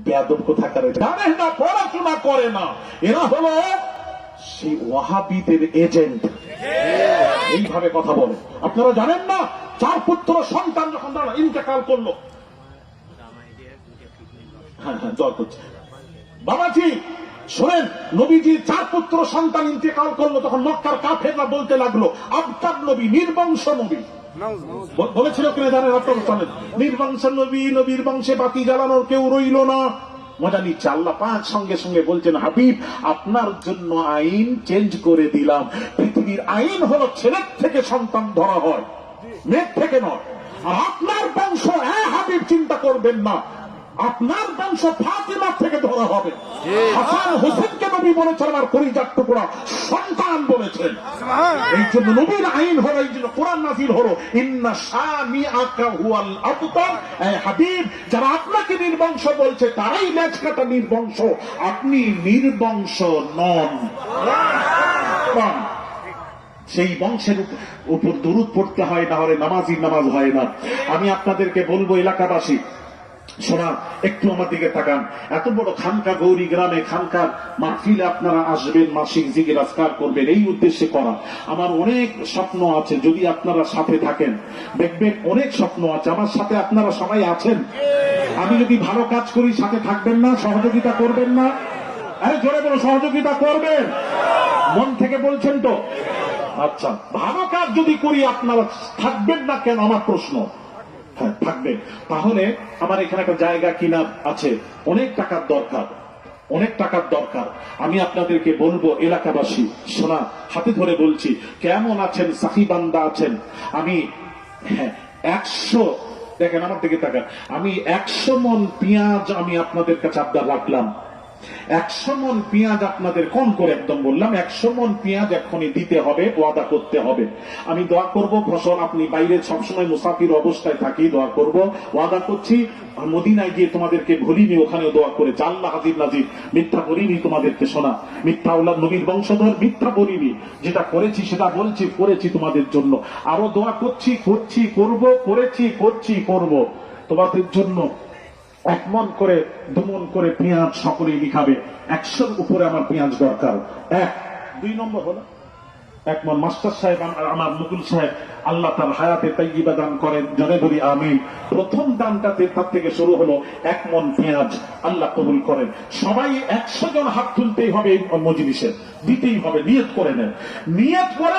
বেয়াদব কোথাকার, জানে না, পড়াশোনা করে না, এরা হলো সেই ওয়াহাবিদের এজেন্ট। এইভাবে কথা বলে। আপনারা জানেন না, 4 পুত্র সন্তান যখন তারা ইন্তেকাল করলো, হ্যাঁ জয় করছে বাবাজি, শোনেন, নবীজির 4 পুত্র সন্তান ইন্তেকাল করলো, তখন মক্কার কাফেররা বলতে লাগলো আবতার নবী, নির্বংশ নবী। বলেছিল কিনা জানেন আপনারা? জানেন, নির্বংশ নবী, নবীর বংশে বাতি জ্বালানোর কেউ রইল না। মজা নিচ্ছে। আল্লাহ পাক সঙ্গে সঙ্গে বলছেন, হাবিব আপনার জন্য আইন চেঞ্জ করে দিলাম। পৃথিবীর আইন হলো ছেলের থেকে সন্তান ধরা হয়, মেয়ের থেকে নয়। আর আপনার বংশ, হ্যাঁ হাবিব চিন্তা করবেন না, আপনার বংশ ফাতিমা থেকে ধরা হবে। হাসান হোসেনকে নবী বলেছেন আমার কলিজার টুকরা সন্তান বলেছেন। এই জন্য নবীর আইন হলো, এই জন্য কোরআন নাযিল হলো, ইন্না শানিআকা হুয়াল আবতার। এই হাবিব, যারা আপনাকে নির্বংশ বলছে তারাই লেজ কাটা নির্বংশ, আপনি নির্বংশ নন। সেই বংশের উপর দুরূদ পড়তে হয়, না হলে নামাজির নামাজ হয় না। আমি আপনাদেরকে বলবো, এলাকাবাসী শোনা, একটু আমার দিকে তাকান। এত বড় খানকা, গৌরী গ্রামে খানকার মাহফিলে আপনারা আসবেন, মাসিক জিকির আজকার করবেন, এই উদ্দেশ্যে করা। আমার অনেক স্বপ্ন আছে, যদি আপনারা সাথে থাকেন দেখবেন অনেক স্বপ্ন আছে। আমার সাথে আপনারা সবাই আছেন। আমি যদি ভালো কাজ করি সাথে থাকবেন না, সহযোগিতা করবেন না? আরে জোরে বলো, সহযোগিতা করবেন? মন থেকে বলছেন তো? আচ্ছা, ভালো কাজ যদি করি আপনারা থাকবেন না কেন, আমার প্রশ্ন। হ্যাঁ থাকবে। তাহলে আমার এখানে একটা জায়গা কিনা আছে, অনেক টাকার দরকার, অনেক টাকার দরকার। আমি আপনাদেরকে বলবো, এলাকাবাসী শোনা, হাতে ধরে বলছি, কেমন আছেন সাফি বান্দা আছেন? আমি 100, দেখেন আমার দিকে তাকান, আমি 100 মন পেঁয়াজ আমি আপনাদের কাছে আবদার রাখলাম। 100 মন পেঁয়াজ আপনাদের কম করে একদম বললাম, 100 মন পেঁয়াজ এখনই দিতে হবে, ওয়াদা করতে হবে। আমি দোয়া করব, ফসল আপনি বাইরে সবসময় মুসাফির অবস্থায় থাকি, দোয়া করব, ওয়াদা করছি। মদিনায় গিয়ে তোমাদেরকে ভুলিনি, ওখানেও দোয়া করেছি। আল্লাহ হাজির নাজির, মিথ্যা বলিনি তোমাদেরকে। শোনা, মিথ্যা আওলাদ নবীর বংশধর, মিথ্যা বলিনি। যেটা করেছি সেটা বলছি, করেছি তোমাদের জন্য। আরো দোয়া করছি, করছি, করব, করেছি, করছি, করব তোমাদের জন্য। 1 মন করে 2 মন করে পেঁয়াজ সকলেই লিখাবে। 100-র উপরে আমার পেঁয়াজ দরকার। 2 নম্বর হলো 1 মন। মাস্টার সাহেব, আমার মুকুল সাহেব, আল্লাহ তার হায়াতে তাইয়্যিবা দান করেন, জনে ধরি আমিন। প্রথম দানটাতে তার থেকে শুরু হলো 1 মন পেঁয়াজ, আল্লাহ কবুল করেন। সবাই 100 জন হাত তুলতেই হবে, এই মজলিসে দিতেই হবে। নিয়ত করে নেন, নিয়ত করে